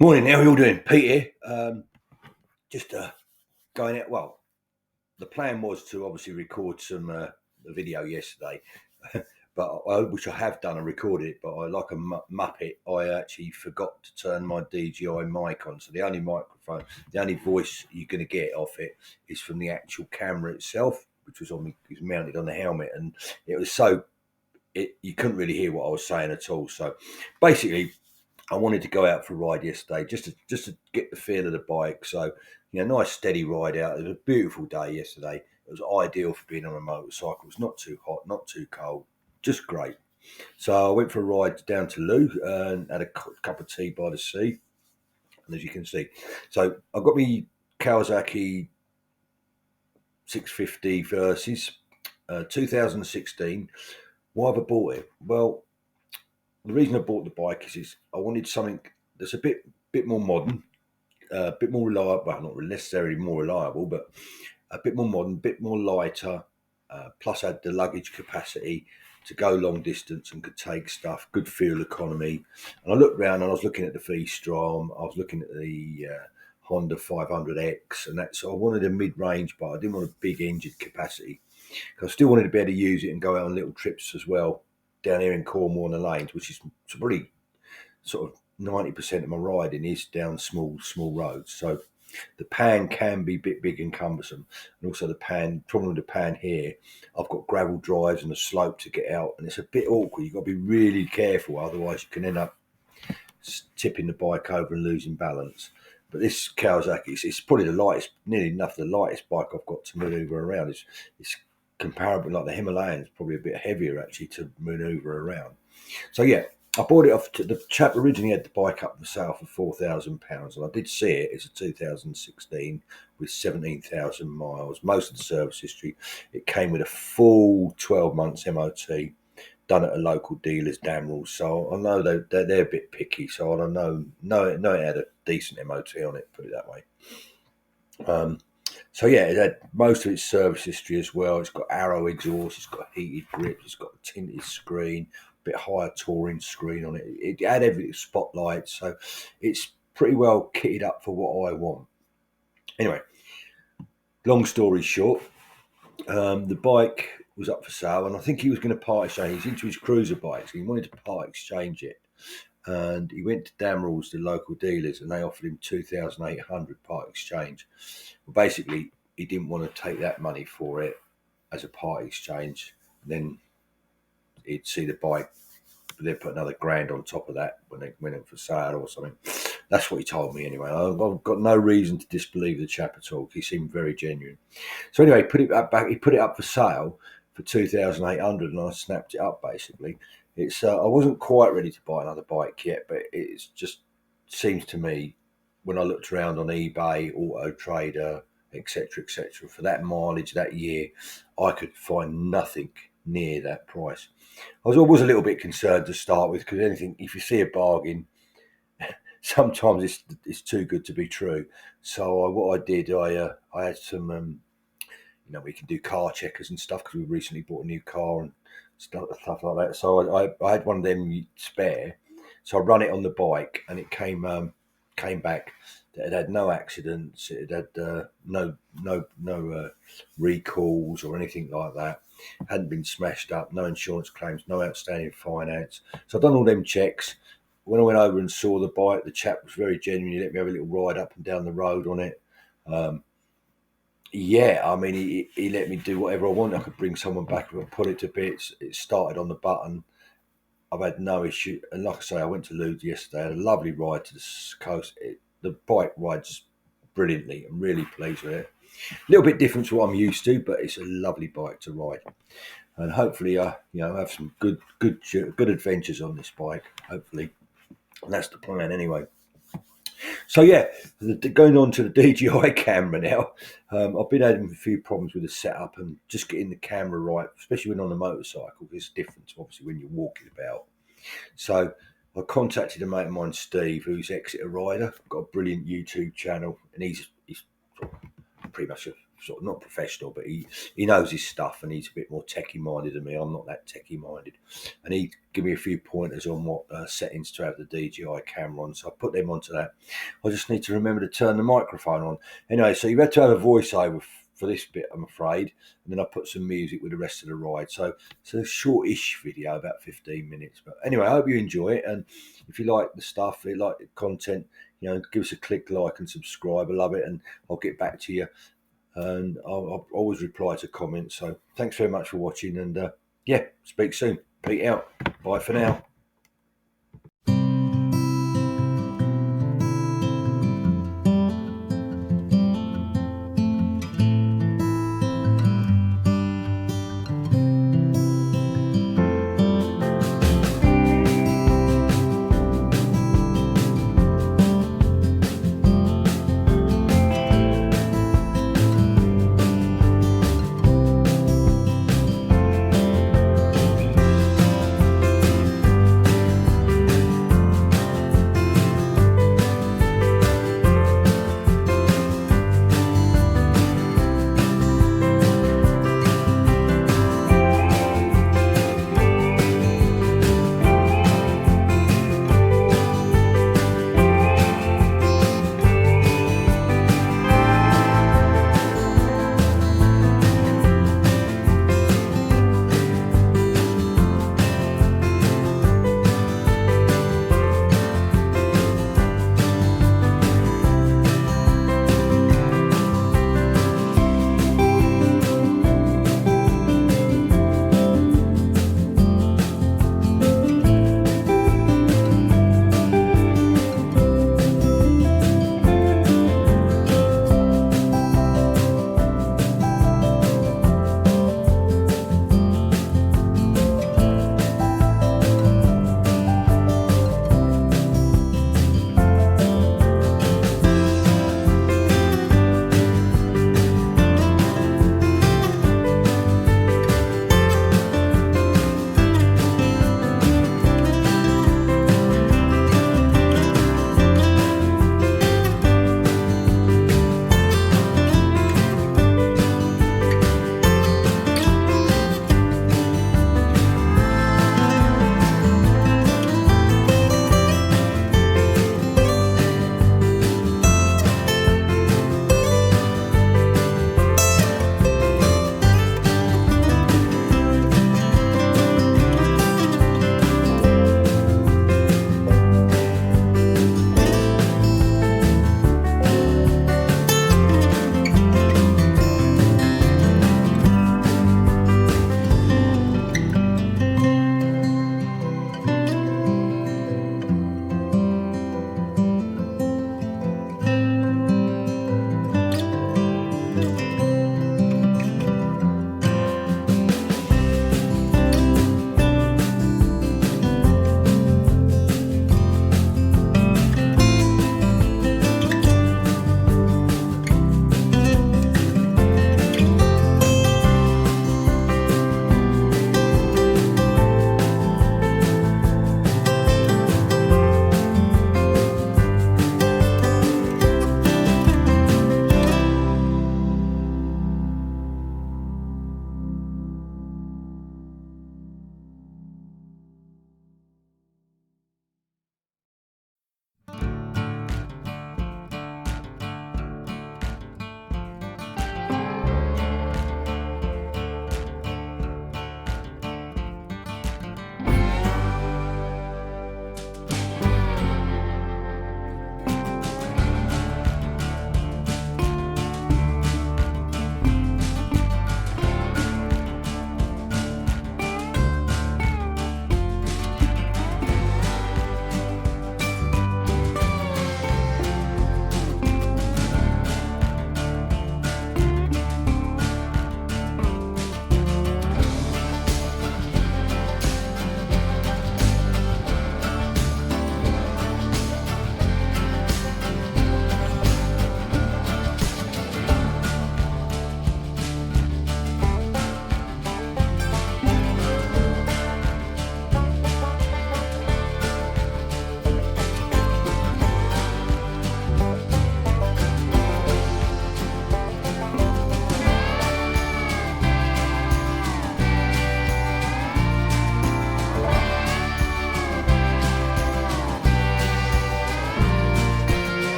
Morning, how are you all doing? Pete here. Just going out. Well, the plan was to obviously record some a video yesterday, which I have done and recorded it. But I, like a muppet, I actually forgot to turn my DJI mic on. So the only microphone, the only voice you're going to get off it is from the actual camera itself, which was is mounted on the helmet, and it was you couldn't really hear what I was saying at all. So basically, I wanted to go out for a ride yesterday just to get the feel of the bike. So, nice steady ride out. It was a beautiful day yesterday. It was ideal for being on a motorcycle. It was not too hot, not too cold, just great. So I went for a ride down to Lou and had a cup of tea by the sea. And as you can see, so I've got my Kawasaki 650 Versys, 2016. Why have I bought it? Well, the reason I bought the bike is I wanted something that's a bit more modern, a bit more reliable. Well, not necessarily more reliable, but a bit more modern, a bit more lighter. Plus, had the luggage capacity to go long distance and could take stuff. Good fuel economy. And I looked around and I was looking at the V-Strom. I was looking at the Honda 500X, and that's. I wanted a mid-range, but I didn't want a big engine capacity. I still wanted to be able to use it and go out on little trips as well down here in Cornwall on the lanes, which is really sort of 90% of my riding is down small roads. So the pan can be a bit big and cumbersome. And also the problem with the pan here, I've got gravel drives and a slope to get out, and it's a bit awkward. You've got to be really careful, otherwise you can end up tipping the bike over and losing balance. But this Kawasaki, it's probably the lightest, nearly enough the lightest bike I've got to manoeuvre around. It's comparable, like the Himalayans, probably a bit heavier actually to manoeuvre around. So yeah, I bought it off. The chap originally had the bike up for sale for £4,000, and I did see it. It's a 2016 with 17,000 miles, most of the service history. It came with a full 12 months MOT, done at a local dealer's Damrels. So I know they're a bit picky. So I know it had a decent MOT on it. Put it that way. So yeah, it had most of its service history as well. It's got arrow exhaust, it's got heated grips, it's got a tinted screen, a bit higher touring screen on it. It had everything, spotlights, so it's pretty well kitted up for what I want. Anyway, long story short, the bike was up for sale, and I think he was going to part exchange. He's into his cruiser bikes, so he wanted to part exchange it. And he went to Damrels, the local dealers, and they offered him 2,800 part exchange. Well, basically, he didn't want to take that money for it as a part exchange. And then he'd see the bike, but they'd put another grand on top of that when they went in for sale or something. That's what he told me anyway. I've got no reason to disbelieve the chap at all. He seemed very genuine. So anyway, he put it up for sale for 2,800, and I snapped it up basically. It's I wasn't quite ready to buy another bike yet, but it's just seems to me when I looked around on eBay, Auto Trader, etc., for that mileage that year, I could find nothing near that price. I was always a little bit concerned to start with because anything, if you see a bargain, sometimes it's too good to be true. So what I did, I had some, we can do car checkers and stuff because we recently bought a new car and stuff like that. So I had one of them spare, so I run it on the bike, and it came back that it had no accidents, it had no recalls or anything like that. Hadn't been smashed up, no insurance claims, no outstanding finance. So I've done all them checks. When I went over and saw the bike, the chap was very genuine. He let me have a little ride up and down the road on it. Yeah, I mean, he let me do whatever I want. I could bring someone back and put it to bits. It started on the button. I've had no issue. And like I say, I went to Ludes yesterday. I had a lovely ride to the coast. The bike rides brilliantly. I'm really pleased with it. A little bit different to what I'm used to, but it's a lovely bike to ride. And hopefully, have some good adventures on this bike. Hopefully, and that's the plan anyway. So yeah, going on to the DJI camera now. I've been having a few problems with the setup and just getting the camera right, especially when on a motorcycle. It's different to obviously when you're walking about. So I contacted a mate of mine, Steve, who's Exeter rider. Got a brilliant YouTube channel, and he's pretty much a sort of not professional, but he knows his stuff, and he's a bit more techie minded than me. I'm not that techie minded, and he give me a few pointers on what settings to have the DJI camera on. So I put them onto that. I just need to remember to turn the microphone on. Anyway, so you had to have a voiceover for this bit, I'm afraid, and then I put some music with the rest of the ride. So it's a short-ish video, about 15 minutes. But anyway, I hope you enjoy it, and if you like the stuff, if you like the content, give us a click, like, and subscribe. I love it, and I'll get back to you, and I'll always reply to comments. So thanks very much for watching, and yeah, speak soon. Pete out. Bye for now.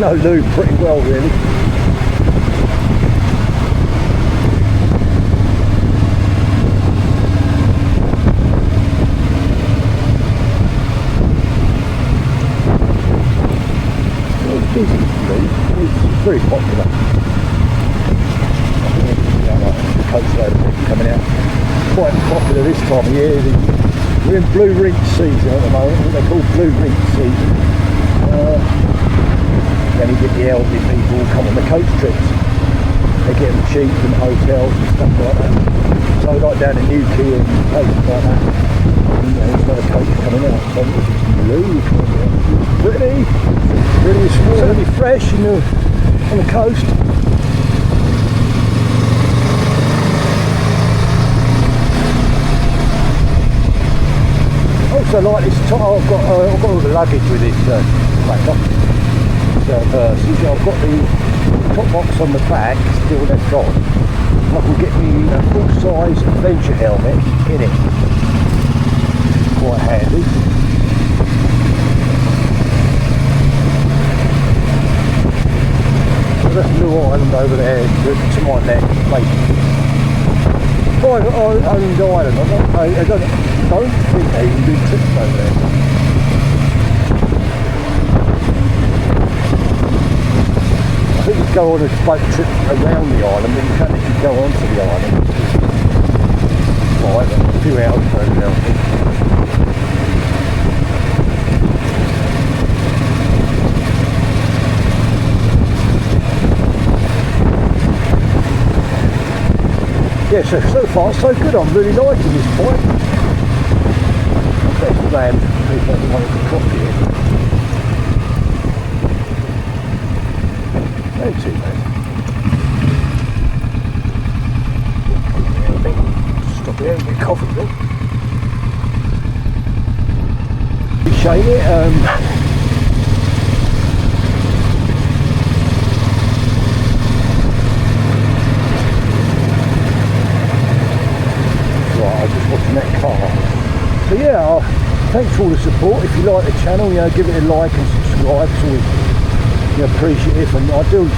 know lube pretty well, really. It's very popular. The coachload of people coming out. Quite popular this time of year. We're in blue rinse season at the moment, what they call blue rinse season. Then you get the elderly people who come on the coach trips. They get them cheap in hotels and stuff like that. So like down in Newquay and places like that. There's another coach coming out. So it's blue. Pretty small, really fresh on the coast. Also like this top, I've got all the luggage with this tractor. Versys. I've got the top box on the back still left on. I can get the full-size adventure helmet in it. Quite handy. That's a little island over there to my left, basically. Private owned island. I don't think they even do trips over there. I think you go on a boat trip around the island, but you can't actually go onto the island. Right, a few hours further down, I think. Yeah, so far so good. I'm really liking this point. Best land for people that want to crop here. No too bad. Stop here and get coffee. Appreciate it. Watching that car. So yeah, thanks for all the support. If you like the channel, give it a like and subscribe. It's always appreciative, and I do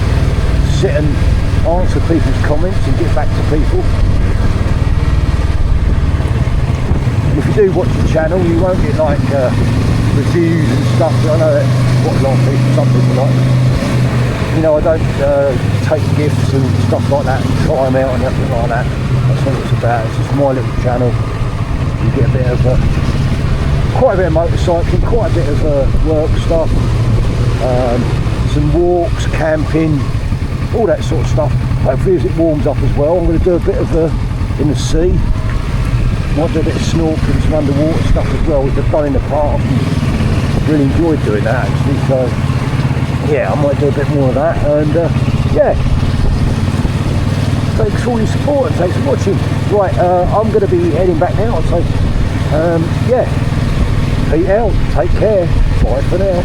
sit and answer people's comments and get back to people. And if you do watch the channel, you won't get like reviews and stuff. I know that's what a lot of people, some people like. I don't take gifts and stuff like that and try them out and nothing like that. That's what it's about. It's just my little channel. You get a bit of quite a bit of motorcycling, quite a bit of work stuff, some walks, camping, all that sort of stuff. Hopefully as it warms up as well, I'm going to do a bit of in the sea. Might do a bit of snorkeling, some underwater stuff as well, which I've done in the past. Really enjoyed doing that actually, so yeah, I might do a bit more of that. And yeah, thanks for all your support and thanks for watching. Right, I'm going to be heading back now, so yeah, peace out, take care, bye for now.